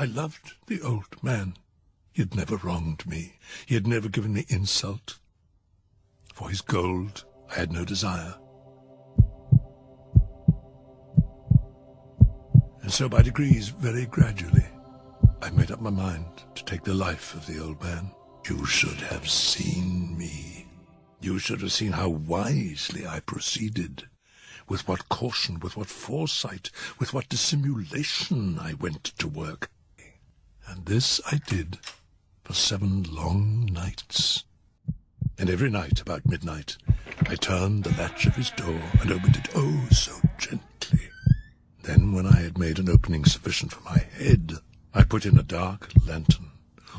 I loved the old man. He had never wronged me. He had never given me insult. For his gold I had no desire. And so by degrees, very gradually, I made up my mind to take the life of the old man. You should have seen me. You should have seen how wisely I proceeded, with what caution, with what foresight, with what dissimulation I went to work. And this I did for 7 long nights. And every night, about midnight, I turned the latch of his door and opened it, oh, so gently. Then, when I had made an opening sufficient for my head, I put in a dark lantern,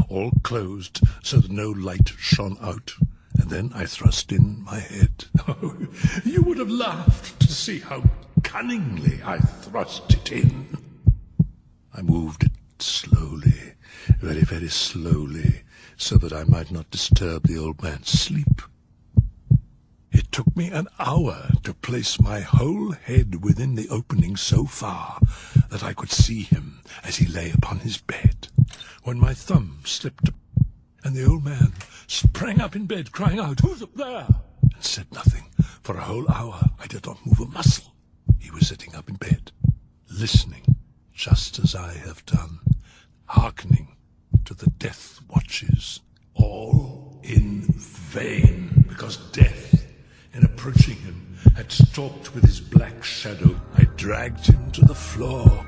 all closed so that no light shone out, and then I thrust in my head. Oh, you would have laughed to see how cunningly I thrust it in. I moved it slowly, very, very slowly, so that I might not disturb the old man's sleep. It took me an hour to place my whole head within the opening so far that I could see him as he lay upon his bed, when my thumb slipped, and the old man sprang up in bed, crying out, "Who's up there?" and said nothing. For a whole hour I did not move a muscle. He was sitting up in bed, listening, just as I have done, hearkening to the death watches, all in vain, because death, in approaching him, had stalked with his black shadow. I dragged him to the floor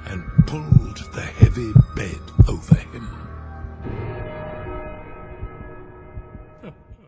and pulled the heavy bed over him.